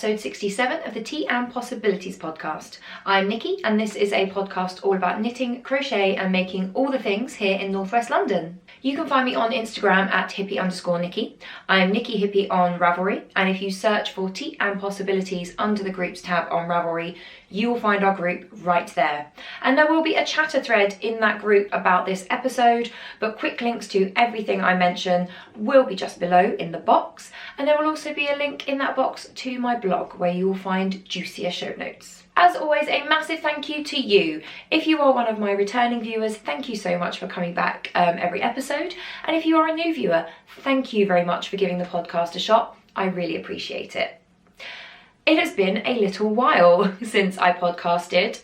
episode 67 of the Tea and Possibilities podcast. I'm Nikki, and this is a podcast all about knitting, crochet, and making all the things here in Northwest London. You can find me on Instagram at hippie_Nikki. I'm Nikki Hippie on Ravelry, and if you search for Tea and Possibilities under the groups tab on Ravelry, you will find our group right there. And there will be a chatter thread in that group about this episode, but quick links to everything I mention will be just below in the box, and there will also be a link in that box to my blog where you will find juicier show notes. As always, a massive thank you to you. If you are one of my returning viewers, thank you so much for coming back every episode. And if you are a new viewer, thank you very much for giving the podcast a shot. I really appreciate it. It has been a little while since I podcasted.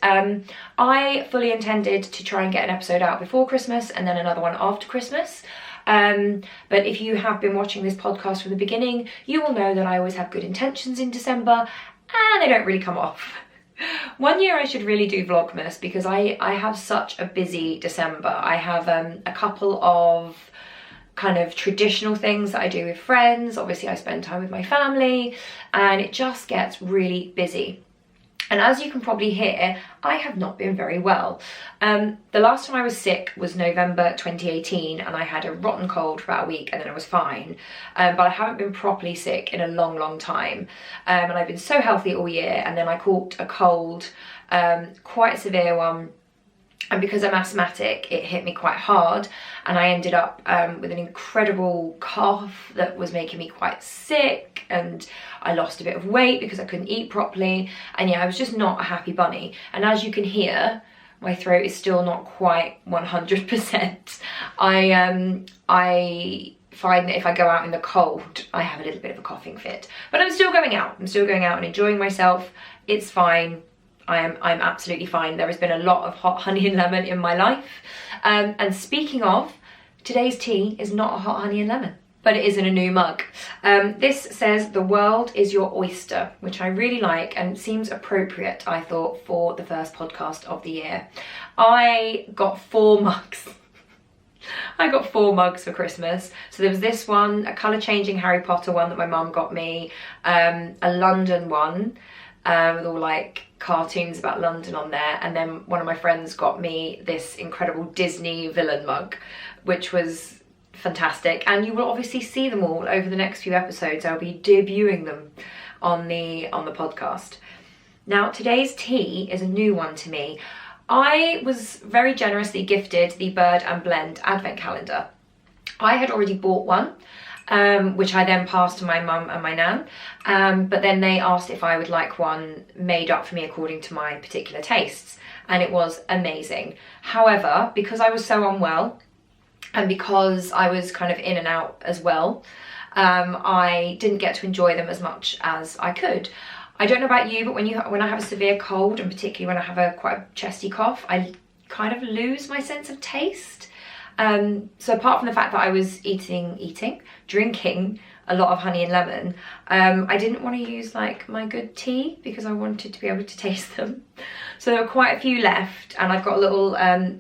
I fully intended to try and get an episode out before Christmas and then another one after Christmas. But if you have been watching this podcast from the beginning, you will know that I always have good intentions in December and they don't really come off. One year I should really do Vlogmas because I have such a busy December. I have a couple of kind of traditional things that I do with friends. Obviously I spend time with my family and it just gets really busy. And as you can probably hear, I have not been very well. The last time I was sick was November 2018 and I had a rotten cold for about a week and then I was fine. But I haven't been properly sick in a long, long time. And I've been so healthy all year, and then I caught a cold, quite a severe one. And because I'm asthmatic, it hit me quite hard and I ended up with an incredible cough that was making me quite sick, and I lost a bit of weight because I couldn't eat properly, and yeah, I was just not a happy bunny. And as you can hear, my throat is still not quite 100%. I find that if I go out in the cold, I have a little bit of a coughing fit. But I'm still going out. I'm still going out and enjoying myself. It's fine. I'm absolutely fine. There has been a lot of hot honey and lemon in my life. And speaking of, today's tea is not a hot honey and lemon, but it is in a new mug. This says, "The world is your oyster," which I really like and seems appropriate, I thought, for the first podcast of the year. I got 4 mugs. I got 4 mugs for Christmas. So there was this one, a colour changing Harry Potter one that my mum got me, a London one with all like cartoons about London on there, and then one of my friends got me this incredible Disney villain mug, which was fantastic. And you will obviously see them all over the next few episodes. I'll be debuting them on the podcast. Now today's tea is a new one to me. I was very generously gifted the Bird and Blend advent calendar. I had already bought one, which I then passed to my mum and my nan, but then they asked if I would like one made up for me according to my particular tastes, and it was amazing. However, because I was so unwell and because I was kind of in and out as well, I didn't get to enjoy them as much as I could. I don't know about you, but when I have a severe cold, and particularly when I have a quite a chesty cough, I kind of lose my sense of taste. So apart from the fact that I was drinking a lot of honey and lemon, I didn't want to use like my good tea because I wanted to be able to taste them. So there are quite a few left, and I've got a little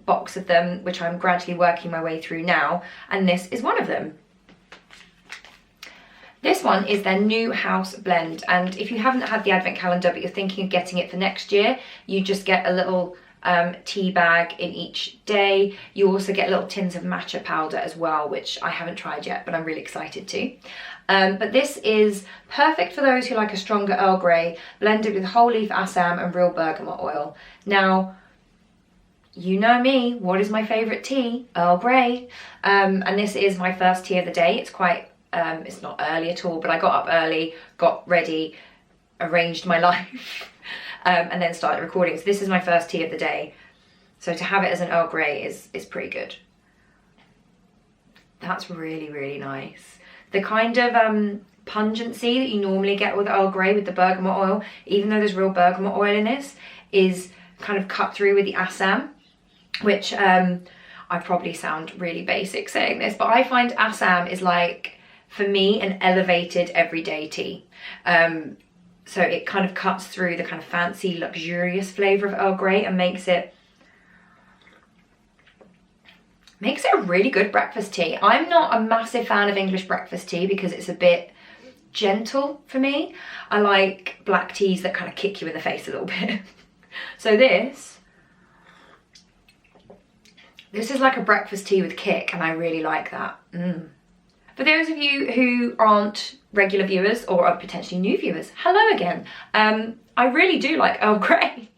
box of them which I'm gradually working my way through now, and this is one of them. This one is their new house blend, and if you haven't had the advent calendar but you're thinking of getting it for next year, you just get a little tea bag in each day. You also get little tins of matcha powder as well, which I haven't tried yet, but I'm really excited to. But this is perfect for those who like a stronger Earl Grey, blended with whole leaf Assam and real bergamot oil. Now, you know me, what is my favourite tea? Earl Grey. And this is my first tea of the day. It's quite, it's not early at all, but I got up early, got ready, arranged my life, and then started recording. So this is my first tea of the day. So to have it as an Earl Grey is pretty good. That's really, really nice. The kind of pungency that you normally get with Earl Grey with the bergamot oil, even though there's real bergamot oil in this, is kind of cut through with the Assam, which I probably sound really basic saying this, but I find Assam is like, for me, an elevated everyday tea. So it kind of cuts through the kind of fancy, luxurious flavour of Earl Grey and makes it a really good breakfast tea. I'm not a massive fan of English breakfast tea because it's a bit gentle for me. I like black teas that kind of kick you in the face a little bit. So this is like a breakfast tea with kick, and I really like that. For those of you who aren't regular viewers or are potentially new viewers, hello again. I really do like Earl Grey.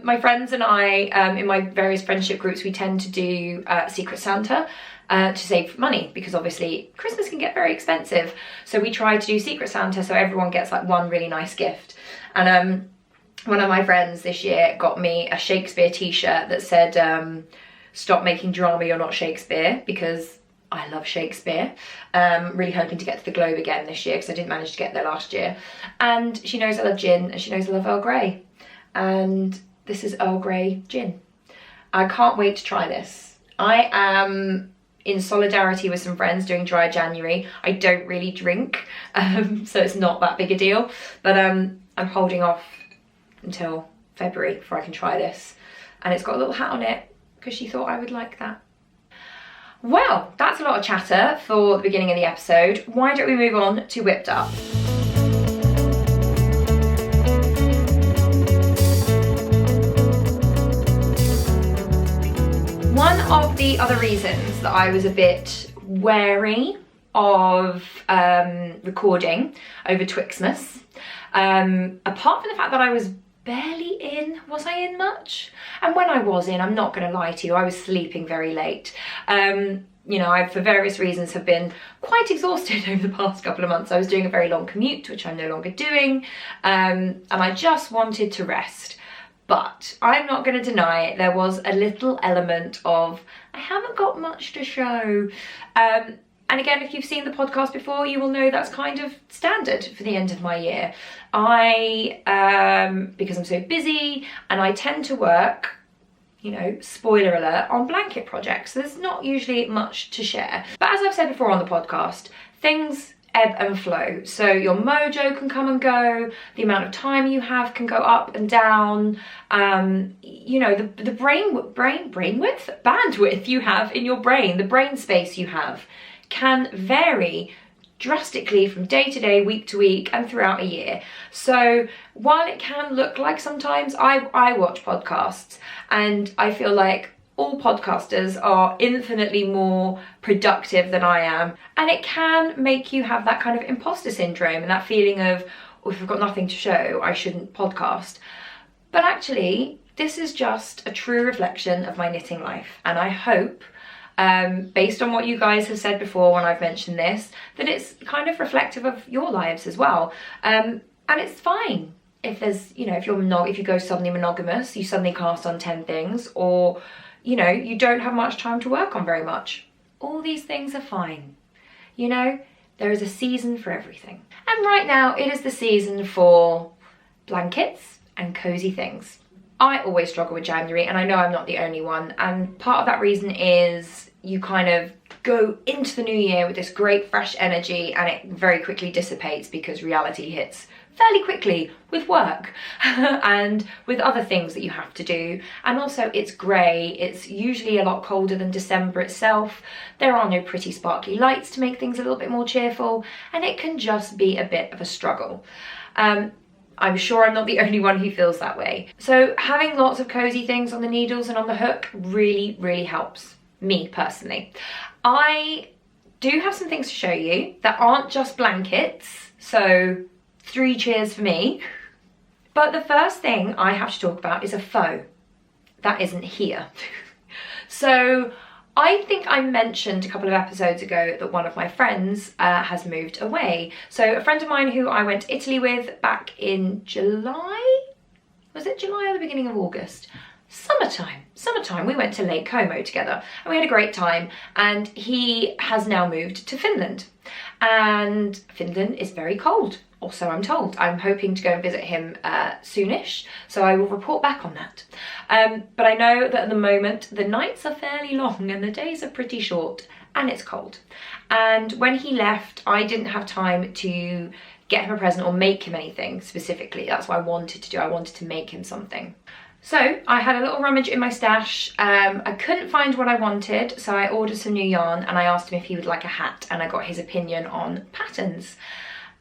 My friends and I, in my various friendship groups, we tend to do Secret Santa to save money, because obviously Christmas can get very expensive. So we try to do Secret Santa so everyone gets like one really nice gift. And one of my friends this year got me a Shakespeare t-shirt that said, stop making drama, you're not Shakespeare, because I love Shakespeare. Really hoping to get to the Globe again this year because I didn't manage to get there last year. And she knows I love gin, and she knows I love Earl Grey. And this is Earl Grey gin. I can't wait to try this. I am in solidarity with some friends doing dry January. I don't really drink, so it's not that big a deal. But I'm holding off until February before I can try this. And it's got a little hat on it because she thought I would like that. Well, that's a lot of chatter for the beginning of the episode. Why don't we move on to Whipped Up? One of the other reasons that I was a bit wary of recording over Twixmas, apart from the fact that I was barely in, was I in much? And when I was in, I'm not going to lie to you, I was sleeping very late. You know, I, for various reasons, have been quite exhausted over the past couple of months. I was doing a very long commute, which I'm no longer doing, and I just wanted to rest. But I'm not going to deny it, there was a little element of, I haven't got much to show. And again, if you've seen the podcast before, you will know that's kind of standard for the end of my year. Because I'm so busy and I tend to work, you know, spoiler alert, on blanket projects. So there's not usually much to share. But as I've said before on the podcast, things ebb and flow. So your mojo can come and go, the amount of time you have can go up and down. You know, the bandwidth you have in your brain, the brain space you have, can vary drastically from day to day, week to week, and throughout a year. So while it can look like sometimes I watch podcasts and I feel like all podcasters are infinitely more productive than I am, and it can make you have that kind of imposter syndrome and that feeling of, oh, if I've got nothing to show, I shouldn't podcast. But actually, this is just a true reflection of my knitting life, and I hope, based on what you guys have said before when I've mentioned this, that it's kind of reflective of your lives as well. And it's fine if there's, you know, if you go suddenly monogamous, you suddenly cast on 10 things, or, you know, you don't have much time to work on very much. All these things are fine. You know, there is a season for everything. And right now it is the season for blankets and cozy things. I always struggle with January, and I know I'm not the only one, and part of that reason is you kind of go into the new year with this great fresh energy and it very quickly dissipates because reality hits fairly quickly with work and with other things that you have to do. And also it's grey, it's usually a lot colder than December itself, there are no pretty sparkly lights to make things a little bit more cheerful, and it can just be a bit of a struggle. I'm sure I'm not the only one who feels that way. So having lots of cozy things on the needles and on the hook really, really helps me personally. I do have some things to show you that aren't just blankets, so 3 cheers for me. But the first thing I have to talk about is a faux that isn't here. So I think I mentioned a couple of episodes ago that one of my friends has moved away. So a friend of mine who I went to Italy with back in July, was it July or the beginning of August? Summertime, we went to Lake Como together and we had a great time, and he has now moved to Finland. And Finland is very cold, or so I'm told. I'm hoping to go and visit him soonish, so I will report back on that. But I know that at the moment the nights are fairly long and the days are pretty short, and it's cold. And when he left, I didn't have time to get him a present or make him anything specifically. That's what I wanted to do. I wanted to make him something. So I had a little rummage in my stash. I couldn't find what I wanted, so I ordered some new yarn and I asked him if he would like a hat, and I got his opinion on patterns.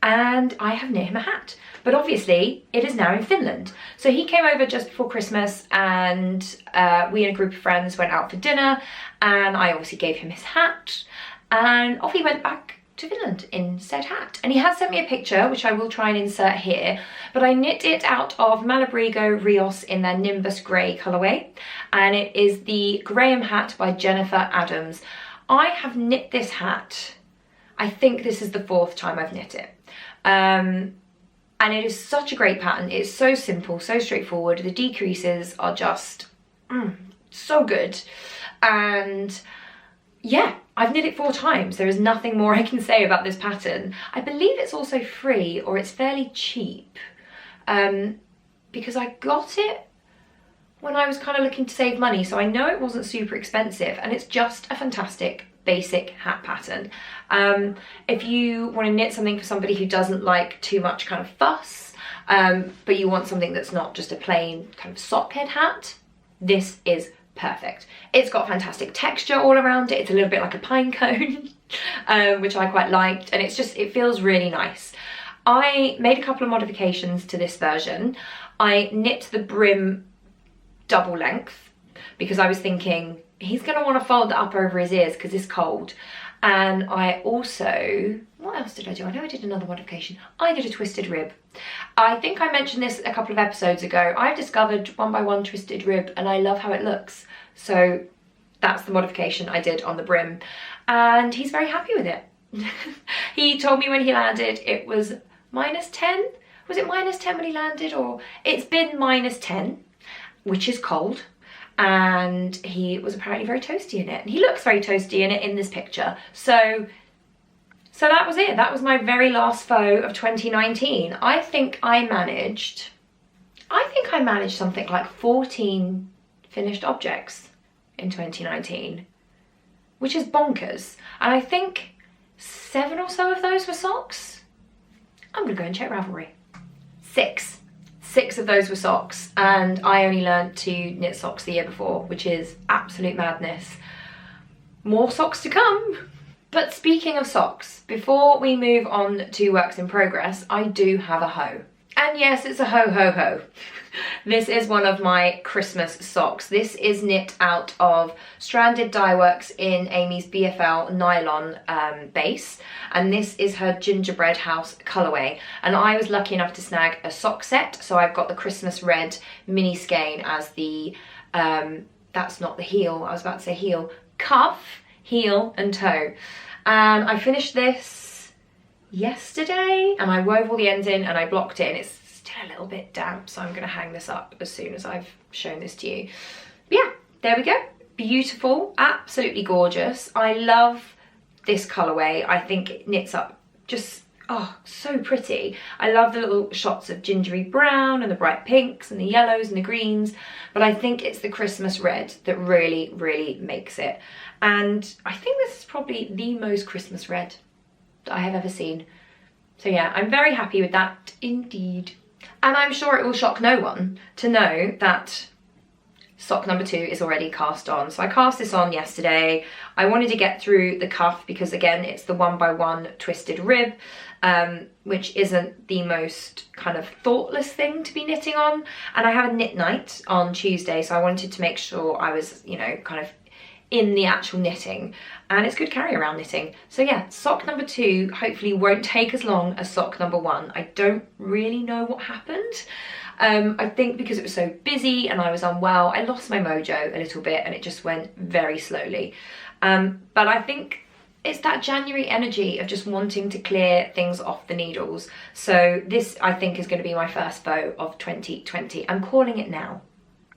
and I have knit him a hat. But obviously it is now in Finland. So he came over just before Christmas, and we and a group of friends went out for dinner, and I obviously gave him his hat, and off he went back to Finland in said hat. And he has sent me a picture, which I will try and insert here, but I knit it out of Malabrigo Rios in their Nimbus Grey colourway, and it is the Graham hat by Jennifer Adams. I have knit this hat, I think this is the 4th time I've knit it. And it is such a great pattern. It's so simple, so straightforward. The decreases are just so good. And yeah, I've knit it 4 times. There is nothing more I can say about this pattern. I believe it's also free, or it's fairly cheap, because I got it when I was kind of looking to save money, so I know it wasn't super expensive, and it's just a fantastic basic hat pattern. If you want to knit something for somebody who doesn't like too much kind of fuss, but you want something that's not just a plain kind of sock head hat, this is perfect. It's got fantastic texture all around it. It's a little bit like a pine cone, which I quite liked, and it feels really nice. I made a couple of modifications to this version. I knit the brim double length because I was thinking he's going to want to fold that up over his ears because it's cold. And I also, what else did I do? I know I did another modification. I did a twisted rib. I think I mentioned this a couple of episodes ago. I've discovered 1x1 twisted rib and I love how it looks. So that's the modification I did on the brim. And he's very happy with it. He told me when he landed it was -10. Was it -10 when he landed? Or it's been -10, which is cold. And he was apparently very toasty in it, and he looks very toasty in it in this picture. So that was it. That was my very last faux of 2019. I think I managed something like 14 finished objects in 2019, which is bonkers. And I think 7 or so of those were socks. I'm gonna go and check Ravelry. 6 of those were socks, and I only learned to knit socks the year before, which is absolute madness. More socks to come. But speaking of socks, before we move on to works in progress, I do have a hoe. And yes, it's a ho ho ho. This is one of my Christmas socks. This is knit out of Stranded Dye Works in Amy's BFL nylon base, and this is her gingerbread house colourway. And I was lucky enough to snag a sock set, so I've got the Christmas red mini skein as the that's not the heel, I was about to say heel, cuff, heel and toe. And I finished this yesterday, and I wove all the ends in and I blocked it, and it's still a little bit damp, so I'm going to hang this up as soon as I've shown this to you. But yeah, there we go. Beautiful, absolutely gorgeous. I love this colourway. I think it knits up just, oh, so pretty. I love the little shots of gingery brown and the bright pinks and the yellows and the greens, but I think it's the Christmas red that really, really makes it. And I think this is probably the most Christmas red that I have ever seen. So yeah, I'm very happy with that indeed. And I'm sure it will shock no one to know that sock number 2 is already cast on. So I cast this on yesterday. I wanted to get through the cuff because again, it's the 1x1 twisted rib, which isn't the most kind of thoughtless thing to be knitting on. And I have a knit night on Tuesday, so I wanted to make sure I was, you know, kind of in the actual knitting, and it's good carry around knitting. So yeah, sock number 2 hopefully won't take as long as sock number 1. I don't really know what happened. I think because it was so busy and I was unwell, I lost my mojo a little bit and it just went very slowly. But I think it's that January energy of just wanting to clear things off the needles. So this, I think, is going to be my first faux of 2020. I'm calling it now.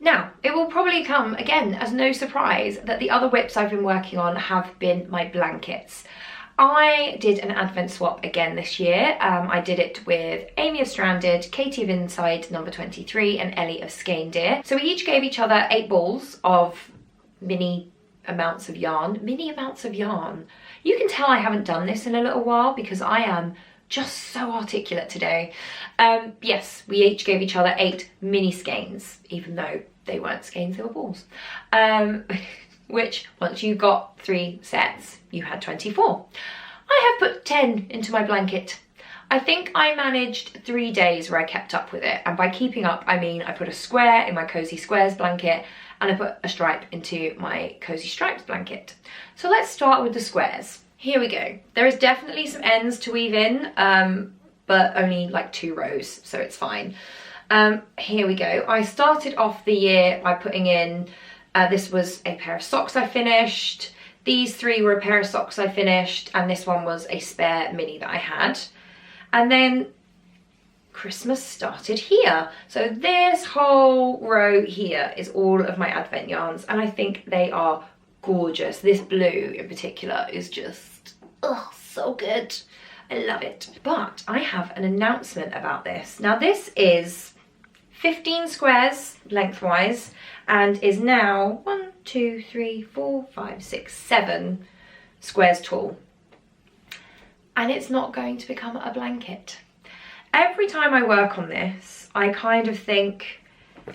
Now, it will probably come, again, as no surprise that the other whips I've been working on have been my blankets. I did an advent swap again this year. I did it with Amy of Stranded, Katie of Inside number 23 and Ellie of Skein Deer. So we each gave each other 8 balls of mini amounts of yarn. Mini amounts of yarn. You can tell I haven't done this in a little while because I am just so articulate today. Yes, we each gave each other 8 mini skeins, even though they weren't skeins, they were balls. Which, once you got 3 sets, you had 24. I have put 10 into my blanket. I think I managed 3 days where I kept up with it, and by keeping up I mean I put a square in my Cozy Squares blanket and I put a stripe into my Cozy Stripes blanket. So let's start with the squares. Here we go. There is definitely some ends to weave in, but only like 2 rows, so it's fine. Here we go. I started off the year by putting in, this was a pair of socks I finished, these 3 were a pair of socks I finished, and this one was a spare mini that I had. And then Christmas started here. So this whole row here is all of my advent yarns, and I think they are gorgeous. This blue in particular is just, oh, so good. I love it. But I have an announcement about this. Now this is 15 squares lengthwise and is now 1, 2, 3, 4, 5, 6, 7 squares tall. And it's not going to become a blanket. Every time I work on this, I kind of think,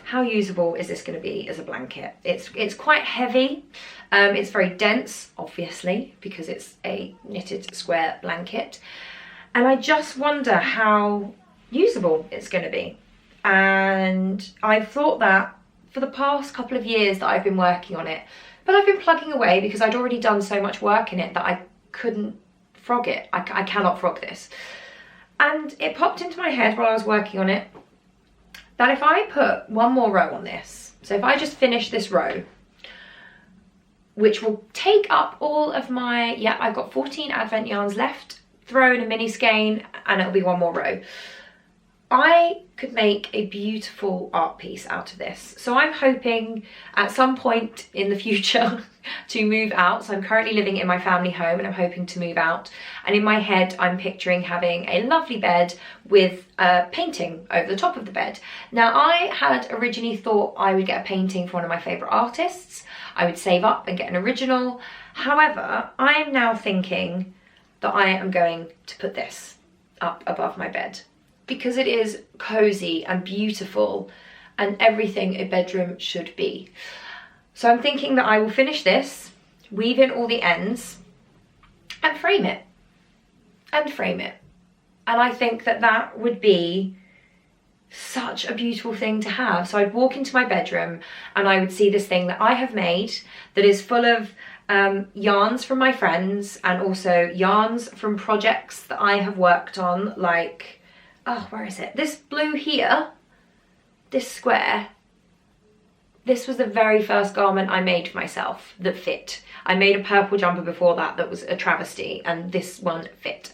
how usable is this going to be as a blanket? It's quite heavy. It's very dense, obviously, because it's a knitted square blanket. And I just wonder how usable it's going to be. And I've thought that for the past couple of years that I've been working on it, but I've been plugging away because I'd already done so much work in it that I couldn't frog it. I cannot frog this. And it popped into my head while I was working on it that if I put one more row on this, so if I just finish this row, which will take up all of my, yeah, I've got 14 advent yarns left, throw in a mini skein, and it'll be one more row. I could make a beautiful art piece out of this. So I'm hoping at some point in the future to move out. So I'm currently living in my family home and I'm hoping to move out. And in my head, I'm picturing having a lovely bed with a painting over the top of the bed. Now I had originally thought I would get a painting for one of my favorite artists. I would save up and get an original. However, I am now thinking that I am going to put this up above my bed, because it is cozy and beautiful and everything a bedroom should be. So I'm thinking that I will finish this, weave in all the ends, and frame it. And frame it. And I think that that would be such a beautiful thing to have. So I'd walk into my bedroom and I would see this thing that I have made that is full of yarns from my friends and also yarns from projects that I have worked on, like, oh, where is it? This blue here, this square, this was the very first garment I made for myself that fit. I made a purple jumper before that that was a travesty, and this one fit.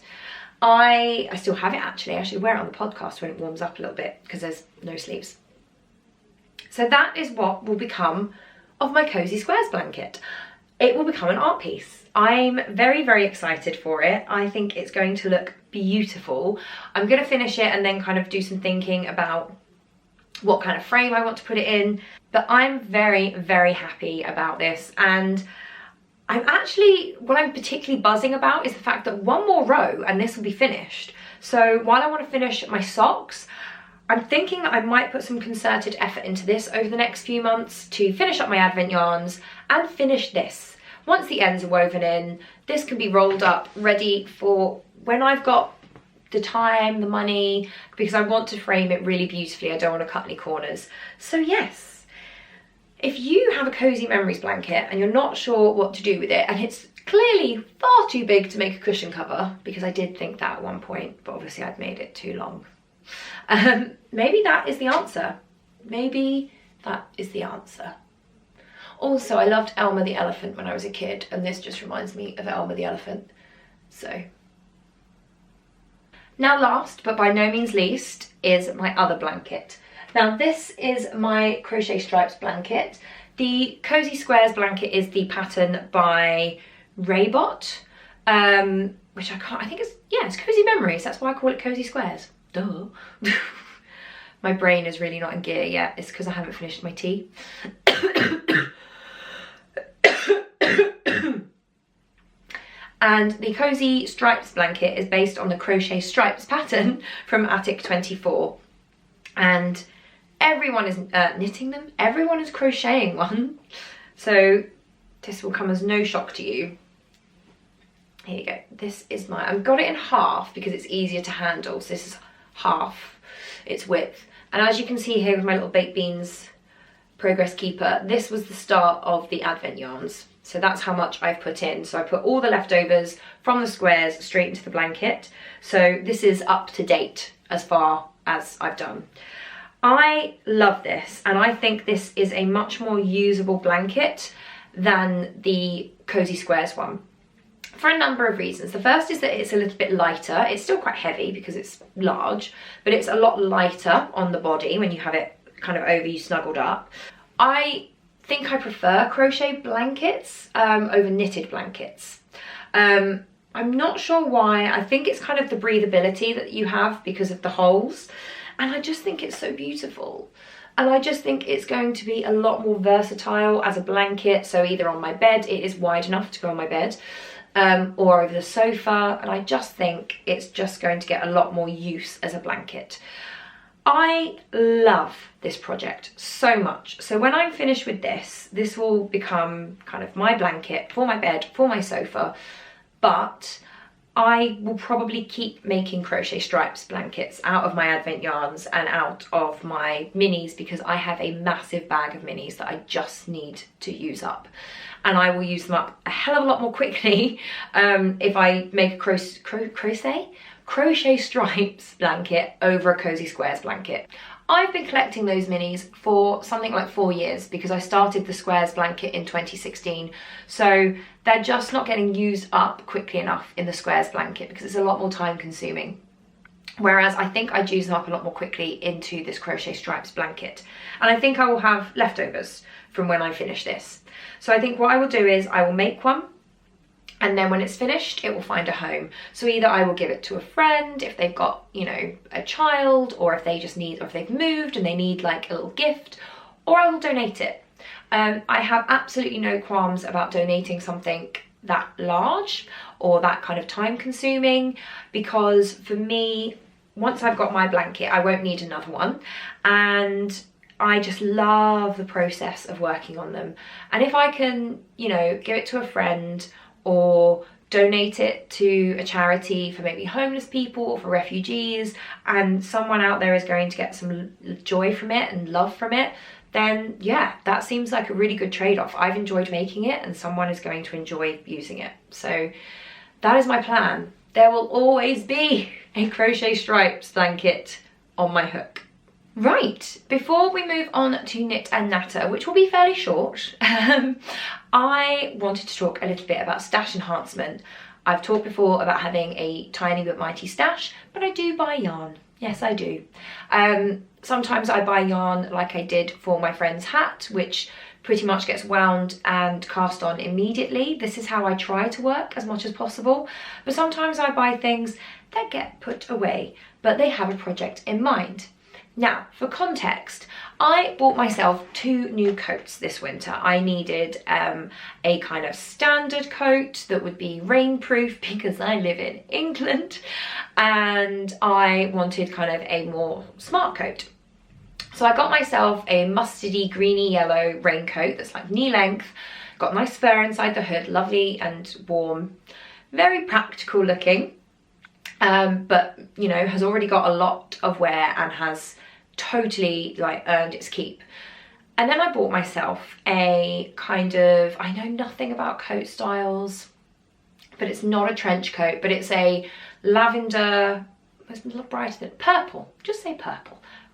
I still have it actually. I should wear it on the podcast when it warms up a little bit because there's no sleeves. So that is what will become of my Cozy Squares blanket. It will become an art piece. I'm very, very excited for it. I think it's going to look beautiful. I'm going to finish it and then kind of do some thinking about what kind of frame I want to put it in. But I'm very, very happy about this. And I'm actually, what I'm particularly buzzing about is the fact that one more row and this will be finished. So while I want to finish my socks, I'm thinking that I might put some concerted effort into this over the next few months to finish up my advent yarns and finish this. Once the ends are woven in, this can be rolled up, ready for when I've got the time, the money, because I want to frame it really beautifully. I don't want to cut any corners. So yes, if you have a Cozy Memories blanket and you're not sure what to do with it, and it's clearly far too big to make a cushion cover, because I did think that at one point, but obviously I'd made it too long. Maybe that is the answer. Maybe that is the answer. Also, I loved Elmer the elephant when I was a kid, and this just reminds me of Elmer the elephant. So. Now last, but by no means least, is my other blanket. Now this is my Crochet Stripes blanket. The Cozy Squares blanket is the pattern by Raybot, which I think it's, yeah, it's Cozy Memories. That's why I call it Cozy Squares. Duh. My brain is really not in gear yet. It's because I haven't finished my tea. And the Cozy Stripes blanket is based on the Crochet Stripes pattern from Attic 24. And everyone is knitting them. Everyone is crocheting one. So this will come as no shock to you. Here you go. This is my, I've got it in half because it's easier to handle. So this is half its width. And as you can see here with my little baked beans progress keeper, this was the start of the advent yarns. So that's how much I've put in. So I put all the leftovers from the squares straight into the blanket. So this is up to date as far as I've done. I love this, and I think this is a much more usable blanket than the Cozy Squares one, for a number of reasons. The first is that it's a little bit lighter. It's still quite heavy because it's large, but it's a lot lighter on the body when you have it kind of over you snuggled up. I think I prefer crochet blankets over knitted blankets. I'm not sure why. I think it's kind of the breathability that you have because of the holes, and I just think it's so beautiful. And I just think it's going to be a lot more versatile as a blanket. So either on my bed, it is wide enough to go on my bed, or over the sofa, and I just think it's just going to get a lot more use as a blanket. I love this project so much. So when I'm finished with this, this will become kind of my blanket for my bed, for my sofa, but I will probably keep making crochet stripes blankets out of my advent yarns and out of my minis, because I have a massive bag of minis that I just need to use up. And I will use them up a hell of a lot more quickly if I make a crochet stripes blanket over a Cozy Squares blanket. I've been collecting those minis for something like 4 years because I started the Squares blanket in 2016. So they're just not getting used up quickly enough in the Squares blanket because it's a lot more time consuming. Whereas I think I'd use them up a lot more quickly into this Crochet Stripes blanket. And I think I will have leftovers from when I finish this. So I think what I will do is I will make one, and then when it's finished, it will find a home. So either I will give it to a friend if they've got, you know, a child, or if they just need, or if they've moved and they need like a little gift, or I will donate it. I have absolutely no qualms about donating something that large or that kind of time consuming, because for me, once I've got my blanket, I won't need another one. And I just love the process of working on them. And if I can, you know, give it to a friend or donate it to a charity for maybe homeless people or for refugees, and someone out there is going to get some joy from it and love from it, then yeah, that seems like a really good trade-off. I've enjoyed making it and someone is going to enjoy using it. So that is my plan. There will always be a Crochet Stripes blanket on my hook. Right, before we move on to knit and natter, which will be fairly short, I wanted to talk a little bit about stash enhancement. I've talked before about having a tiny but mighty stash, but I do buy yarn. Yes, I do. Sometimes I buy yarn like I did for my friend's hat, which pretty much gets wound and cast on immediately. This is how I try to work as much as possible. But sometimes I buy things that get put away, but they have a project in mind. Now, for context, I bought myself 2 new coats this winter. I needed a kind of standard coat that would be rainproof because I live in England, and I wanted kind of a more smart coat. So I got myself a mustardy greeny yellow raincoat that's like knee length, got nice fur inside the hood, lovely and warm, very practical looking, but you know, has already got a lot of wear and has totally like earned its keep. And then I bought myself a kind of, I know nothing about coat styles, but it's not a trench coat, but it's a lavender, it's a little brighter than purple, just say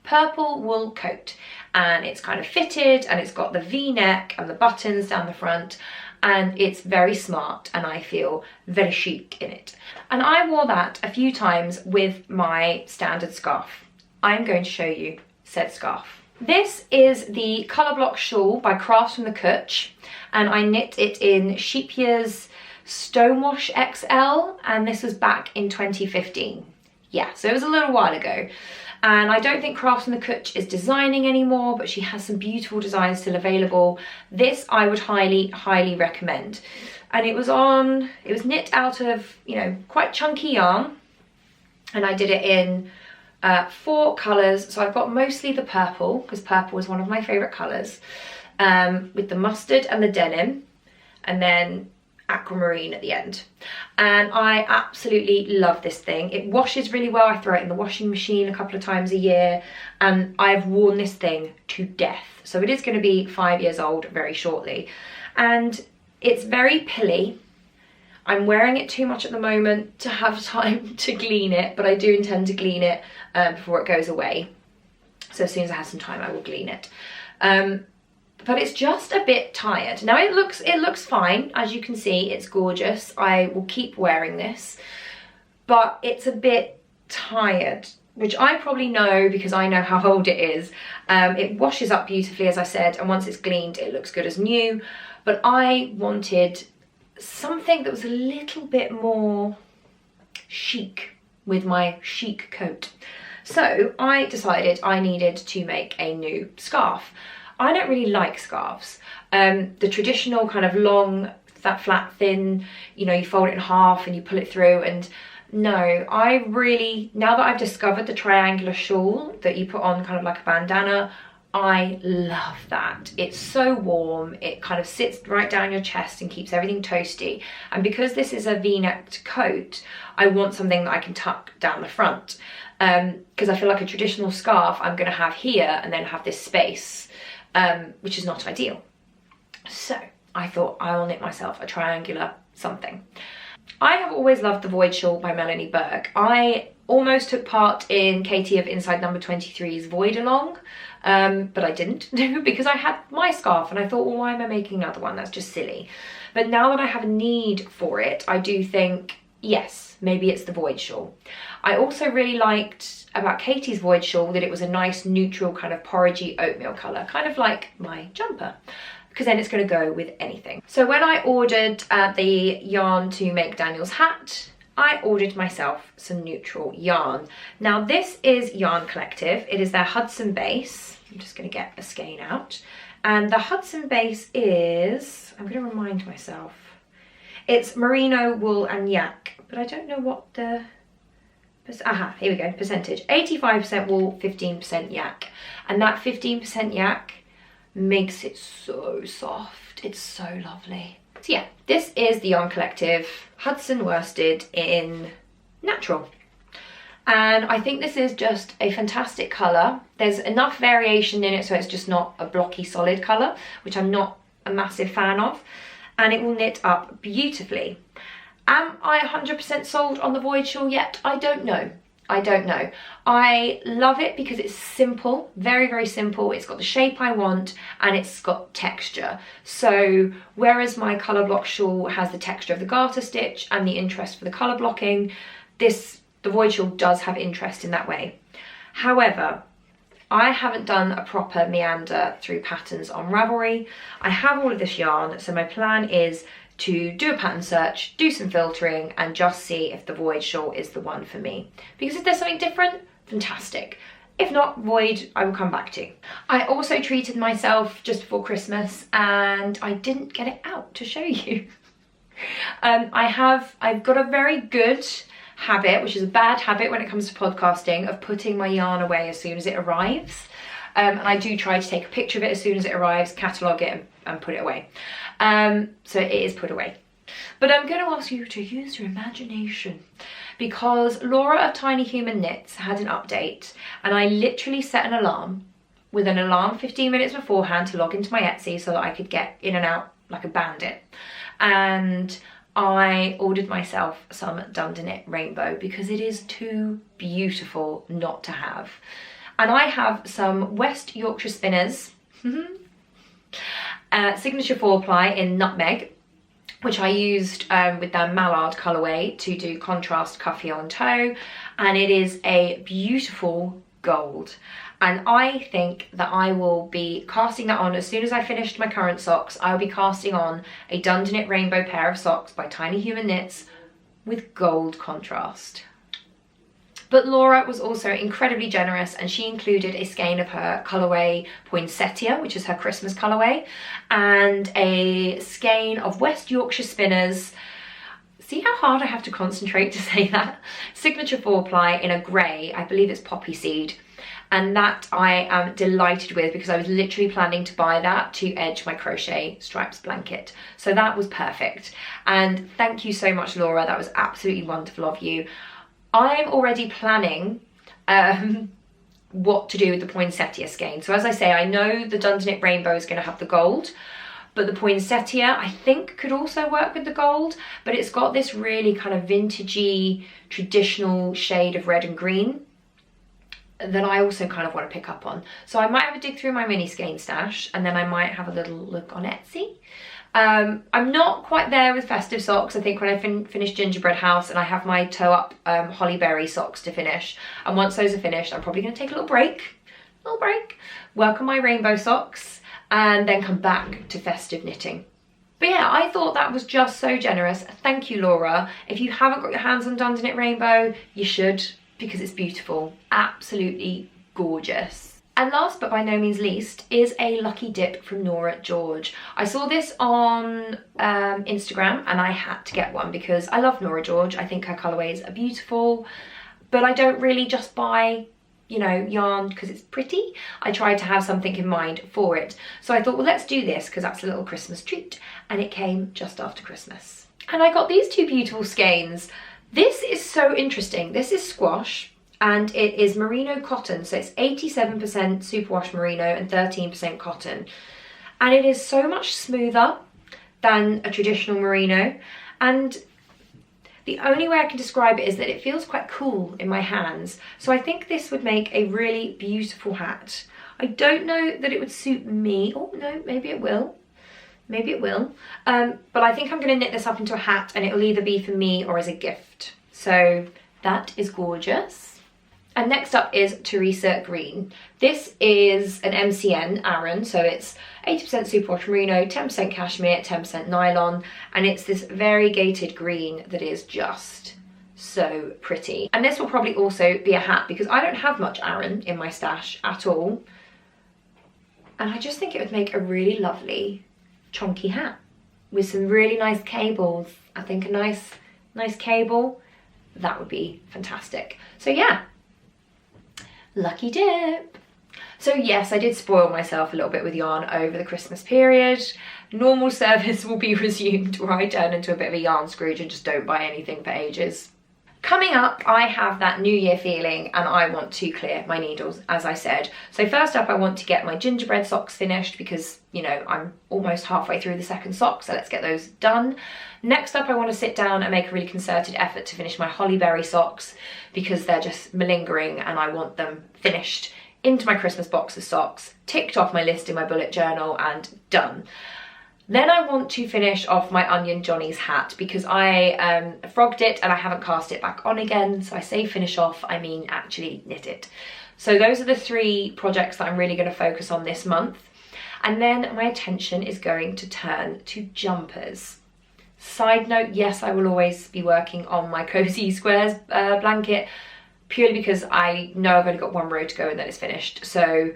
purple wool coat, and it's kind of fitted and it's got the V-neck and the buttons down the front, and it's very smart and I feel very chic in it. And I wore that a few times with my standard scarf. I'm going to show you said scarf. This is the Colour Block Shawl by Crafts from the Cutch, and I knit it in Sheepier's Stonewash XL, and this was back in 2015. Yeah, so it was a little while ago. And I don't think Crafts from the Cutch is designing anymore, but she has some beautiful designs still available. This I would highly, highly recommend. And it was knit out of, you know, quite chunky yarn, and I did it in 4 colours. So I've got mostly the purple, because purple is one of my favourite colours, with the mustard and the denim, and then aquamarine at the end. And I absolutely love this thing. It washes really well. I throw it in the washing machine a couple of times a year, and I've worn this thing to death. So it is going to be 5 years old very shortly. And it's very pilly. I'm wearing it too much at the moment to have time to clean it, but I do intend to clean it before it goes away. So as soon as I have some time, I will clean it. But it's just a bit tired. Now it looks fine. As you can see, it's gorgeous. I will keep wearing this, but it's a bit tired, which I probably know because I know how old it is. It washes up beautifully, as I said, and once it's cleaned, it looks good as new. But I wanted something that was a little bit more chic with my chic coat. So I decided I needed to make a new scarf. I don't really like scarves. The traditional kind of long, that flat, thin, you know, you fold it in half and you pull it through. And no, I really, now that I've discovered the triangular shawl that you put on kind of like a bandana, I love that. It's so warm. It kind of sits right down your chest and keeps everything toasty. And because this is a V-necked coat, I want something that I can tuck down the front. Because I feel like a traditional scarf I'm going to have here and then have this space. Which is not ideal. So I thought I will knit myself a triangular something. I have always loved the Void Shawl by Melanie Berg. I almost took part in Katie of Inside Number 23's Void Along, but I didn't because I had my scarf and I thought, well, why am I making another one? That's just silly. But now that I have a need for it, I do think, yes, maybe it's the Void Shawl. I also really liked about Katie's Void Shawl that it was a nice neutral kind of porridgey oatmeal colour, kind of like my jumper, because then it's going to go with anything. So when I ordered the yarn to make Daniel's hat, I ordered myself some neutral yarn. Now this is Yarn Collective. It is their Hudson base. I'm just going to get a skein out. And the Hudson base is, I'm going to remind myself, it's merino, wool and yak, but I don't know what the, aha, here we go, percentage. 85% wool, 15% yak. And that 15% yak makes it so soft. It's so lovely. So yeah, this is the Yarn Collective Hudson worsted in natural. And I think this is just a fantastic colour. There's enough variation in it so it's just not a blocky solid colour, which I'm not a massive fan of. And it will knit up beautifully. Am I 100% sold on the Void Shawl yet? I don't know. I don't know. I love it because it's simple, very, very simple. It's got the shape I want and it's got texture. So whereas my colour block shawl has the texture of the garter stitch and the interest for the colour blocking, the Void Shawl does have interest in that way. However, I haven't done a proper meander through patterns on Ravelry. I have all of this yarn, so my plan is to do a pattern search, do some filtering, and just see if the Void Shawl is the one for me. Because if there's something different, fantastic. If not, Void, I will come back to. I also treated myself just before Christmas, and I didn't get it out to show you. I've got a very good habit, which is a bad habit when it comes to podcasting, of putting my yarn away as soon as it arrives. And I do try to take a picture of it as soon as it arrives, catalogue it and put it away. So it is put away. But I'm going to ask you to use your imagination because Laura of Tiny Human Knits had an update and I literally set an alarm with an alarm 15 minutes beforehand to log into my Etsy so that I could get in and out like a bandit. And I ordered myself some Dunderknit Rainbow because it is too beautiful not to have. And I have some West Yorkshire Spinners Signature 4-ply in Nutmeg, which I used with their Mallard colourway to do contrast cuff, heel and toe, and it is a beautiful gold. And I think that I will be casting that on as soon as I finished my current socks. I'll be casting on a Dunderknit Rainbow pair of socks by Tiny Human Knits with gold contrast. But Laura was also incredibly generous and she included a skein of her colourway Poinsettia, which is her Christmas colourway, and a skein of West Yorkshire Spinners. See how hard I have to concentrate to say that? Signature 4-ply in a grey, I believe it's poppy seed. and that I am delighted with because I was literally planning to buy that to edge my crochet stripes blanket. So that was perfect. And thank you so much, Laura. That was absolutely wonderful of you. I'm already planning what to do with the poinsettia skein. So as I say, I know the Dundee Rainbow is going to have the gold, but the poinsettia I think could also work with the gold, but it's got this really kind of vintagey, traditional shade of red and green that I also kind of want to pick up on. So I might have a dig through my mini skein stash, and then I might have a little look on Etsy. I'm not quite there with festive socks. I think when I finish Gingerbread House and I have my toe up Holly Berry socks to finish, and once those are finished, I'm probably going to take a little break, work on my rainbow socks, and then come back to festive knitting. But yeah, I thought that was just so generous. Thank you, Laura. If you haven't got your hands on Dundee Rainbow, you should, because it's beautiful, absolutely gorgeous. And last but by no means least is a lucky dip from Nora George. I saw this on Instagram and I had to get one because I love Nora George. I think her colourways are beautiful, but I don't really just buy, you know, yarn because it's pretty. I try to have something in mind for it. So I thought, well, let's do this because that's a little Christmas treat. And it came just after Christmas. And I got these two beautiful skeins. This is so interesting. This is squash. And it is merino cotton, so it's 87% superwash merino and 13% cotton. And it is so much smoother than a traditional merino. And the only way I can describe it is that it feels quite cool in my hands. So I think this would make a really beautiful hat. I don't know that it would suit me. Oh no, maybe it will. Maybe it will. But I think I'm going to knit this up into a hat, and it will either be for me or as a gift. So that is gorgeous. And next up is Teresa Green. This is an MCN Aran, so it's 80% superwash merino, 10% cashmere, 10% nylon, and it's this variegated green that is just so pretty. And this will probably also be a hat because I don't have much Aran in my stash at all. And I just think it would make a really lovely chunky hat with some really nice cables. I think a nice cable, that would be fantastic. So yeah. Lucky dip. So yes, I did spoil myself a little bit with yarn over the Christmas period. Normal service will be resumed where I turn into a bit of a yarn Scrooge and just don't buy anything for ages. Coming up, I have that New Year feeling and I want to clear my needles, as I said. So first up, I want to get my gingerbread socks finished because, you know, I'm almost halfway through the second sock, so let's get those done. Next up, I want to sit down and make a really concerted effort to finish my Holly Berry socks because they're just malingering and I want them finished into my Christmas box of socks, ticked off my list in my bullet journal and done. Then I want to finish off my Onion Johnny's hat because I frogged it and I haven't cast it back on again. So I say finish off, I mean actually knit it. So those are the three projects that I'm really going to focus on this month. And then my attention is going to turn to jumpers. Side note, yes, I will always be working on my Cozy Squares blanket purely because I know I've only got one row to go and then it's finished. So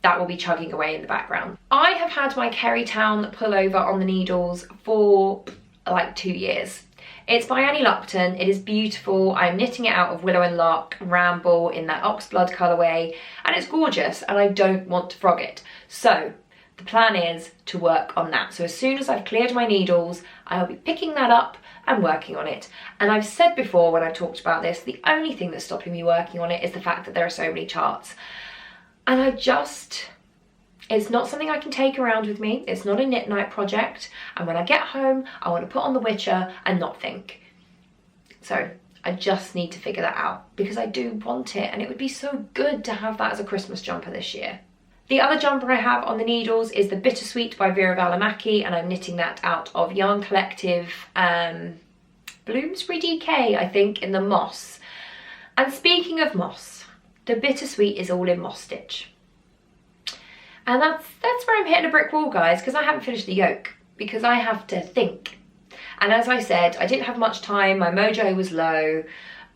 that will be chugging away in the background. I have had my Kerrytown pullover on the needles for like 2 years. It's by Annie Lupton. It is beautiful. I'm knitting it out of Willow and Lark Ramble in that Oxblood colourway, and it's gorgeous and I don't want to frog it. So the plan is to work on that. So as soon as I've cleared my needles, I'll be picking that up and working on it. And I've said before when I've talked about this, the only thing that's stopping me working on it is the fact that there are so many charts. And it's not something I can take around with me. It's not a knit night project. And when I get home, I want to put on The Witcher and not think. So I just need to figure that out because I do want it and it would be so good to have that as a Christmas jumper this year. The other jumper I have on the needles is the Bittersweet by Vera Valimaki, and I'm knitting that out of Yarn Collective Bloomsbury DK, I think, in the moss. And speaking of moss, the Bittersweet is all in moss stitch. And that's where I'm hitting a brick wall, guys, because I haven't finished the yoke, because I have to think. And as I said, I didn't have much time, my mojo was low.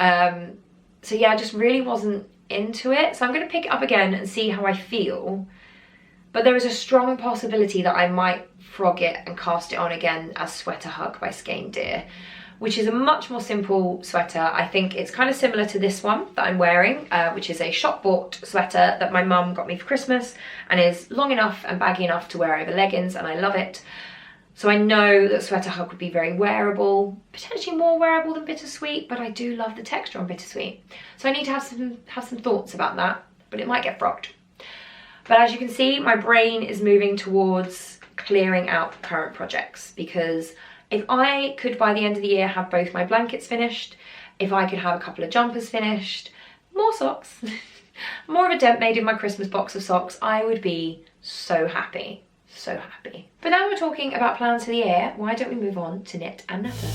So yeah, I just really wasn't into it. So I'm going to pick it up again and see how I feel. But there is a strong possibility that I might frog it and cast it on again as Sweater Hug by Skein Deer, which is a much more simple sweater. I think it's kind of similar to this one that I'm wearing, which is a shop bought sweater that my mum got me for Christmas and is long enough and baggy enough to wear over leggings, and I love it. So I know that Sweater Hug would be very wearable, potentially more wearable than Bittersweet, but I do love the texture on Bittersweet. So I need to have some thoughts about that, but it might get frogged. But as you can see, my brain is moving towards clearing out current projects, because if I could by the end of the year have both my blankets finished, if I could have a couple of jumpers finished, more socks, more of a dent made in my Christmas box of socks, I would be so happy. So happy. But now we're talking about plans for the year, why don't we move on to knit and natter?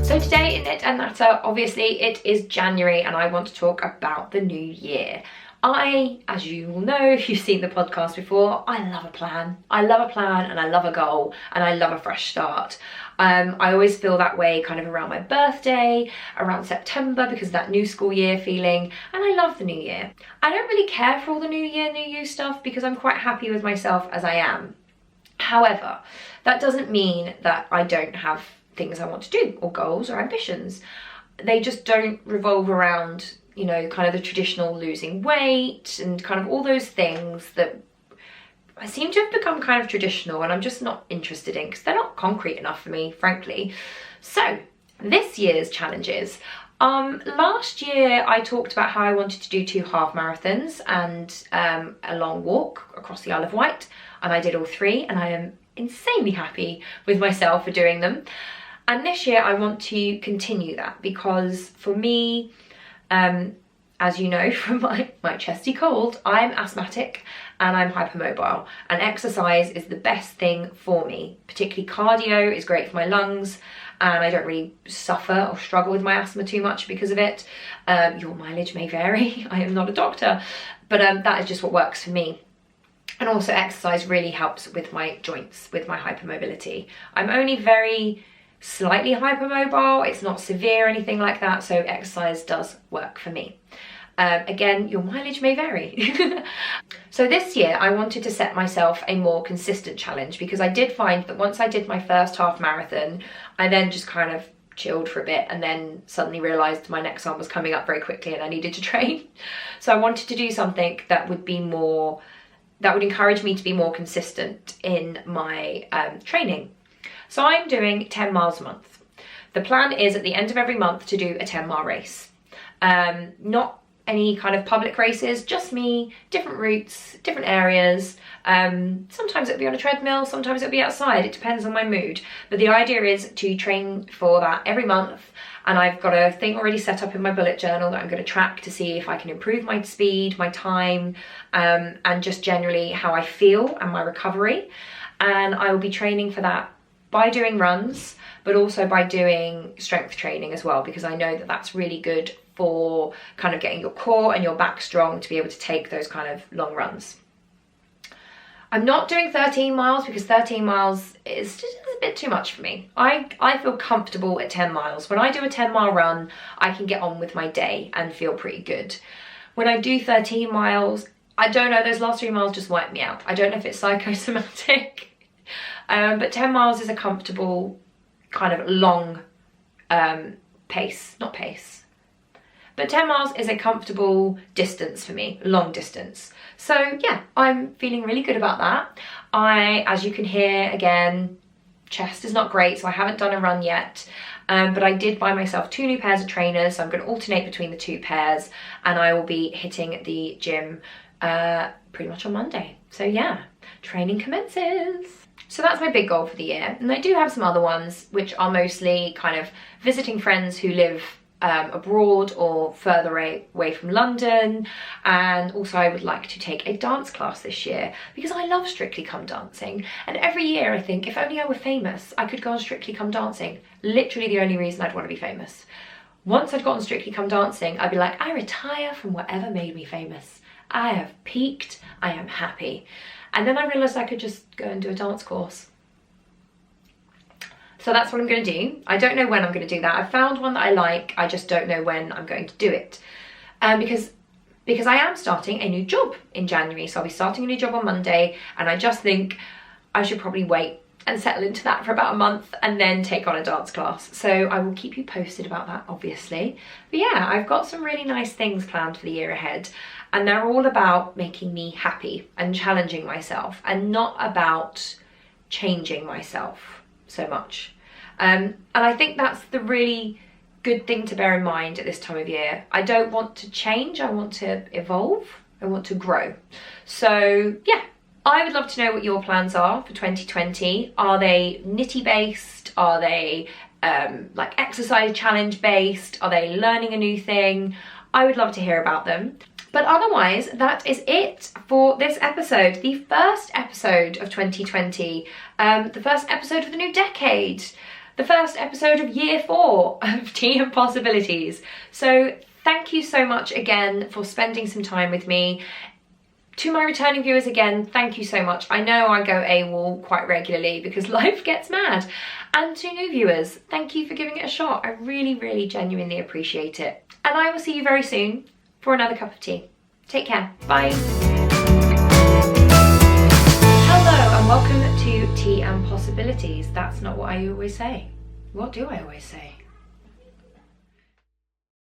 So today in knit and natter, obviously it is January and I want to talk about the new year. As you will know if you've seen the podcast before, I love a plan. I love a plan and I love a goal and I love a fresh start. I always feel that way kind of around my birthday, around September, because of that new school year feeling, and I love the new year. I don't really care for all the new year, new you stuff because I'm quite happy with myself as I am. However, that doesn't mean that I don't have things I want to do or goals or ambitions. They just don't revolve around, you know, kind of the traditional losing weight and kind of all those things that I seem to have become kind of traditional and I'm just not interested in because they're not concrete enough for me, frankly. So this year's challenges. Last year I talked about how I wanted to do 2 half marathons and a long walk across the Isle of Wight, and I did all 3 and I am insanely happy with myself for doing them. And this year I want to continue that because for me, as you know from my chesty cold, I'm asthmatic and I'm hypermobile, and exercise is the best thing for me. Particularly cardio is great for my lungs, and I don't really suffer or struggle with my asthma too much because of it. Your mileage may vary, I am not a doctor, but that is just what works for me. And also exercise really helps with my joints, with my hypermobility. I'm only very slightly hypermobile, it's not severe or anything like that, so exercise does work for me. Again, your mileage may vary. So this year I wanted to set myself a more consistent challenge because I did find that once I did my first half marathon, I then just kind of chilled for a bit and then suddenly realised my next one was coming up very quickly and I needed to train. So I wanted to do something that would be more, that would encourage me to be more consistent in my training. So I'm doing 10 miles a month. The plan is at the end of every month to do a 10-mile race. Not any kind of public races, just me, different routes, different areas. Sometimes it'll be on a treadmill, sometimes it'll be outside, it depends on my mood. But the idea is to train for that every month, and I've got a thing already set up in my bullet journal that I'm going to track to see if I can improve my speed, my time, and just generally how I feel and my recovery. And I will be training for that by doing runs, but also by doing strength training as well, because I know that that's really good for kind of getting your core and your back strong to be able to take those kind of long runs. I'm not doing 13 miles because 13 miles is just a bit too much for me. I feel comfortable at 10 miles. When I do a 10-mile run, I can get on with my day and feel pretty good. When I do 13 miles, I don't know, those last 3 miles just wipe me out. I don't know if it's psychosomatic, but 10 miles is a comfortable kind of long pace, not pace. But 10 miles is a comfortable distance for me, long distance. So yeah, I'm feeling really good about that. As you can hear, again, chest is not great, so I haven't done a run yet. But I did buy myself 2 new pairs of trainers, so I'm going to alternate between the 2 pairs, and I will be hitting the gym pretty much on Monday. So yeah, training commences. So that's my big goal for the year. And I do have some other ones, which are mostly kind of visiting friends who live abroad or further away from London, and also I would like to take a dance class this year because I love Strictly Come Dancing, and every year I think if only I were famous I could go on Strictly Come Dancing. Literally the only reason I'd want to be famous. Once I'd got on Strictly Come Dancing, I'd be like, I retire from whatever made me famous. I have peaked, I am happy. And then I realised I could just go and do a dance course. So that's what I'm going to do. I don't know when I'm going to do that. I've found one that I like, I just don't know when I'm going to do it. Because because I am starting a new job in January. So I'll be starting a new job on Monday, and I just think I should probably wait and settle into that for about a month and then take on a dance class. So I will keep you posted about that, obviously. But yeah, I've got some really nice things planned for the year ahead, and they're all about making me happy and challenging myself, and not about changing myself so much. And I think that's the really good thing to bear in mind at this time of year. I don't want to change, I want to evolve, I want to grow. So yeah, I would love to know what your plans are for 2020. Are they knitty based? Are they like exercise challenge based? Are they learning a new thing? I would love to hear about them. But otherwise, that is it for this episode. The first episode of 2020, the first episode of the new decade, the first episode of year 4 of Tea and Possibilities. So thank you so much again for spending some time with me. To my returning viewers again, thank you so much. I know I go AWOL quite regularly because life gets mad. And to new viewers, thank you for giving it a shot. I really, really genuinely appreciate it. And I will see you very soon for another cup of tea. Take care. Bye. Hello and welcome to Tea and Possibilities. That's not what I always say. What do I always say?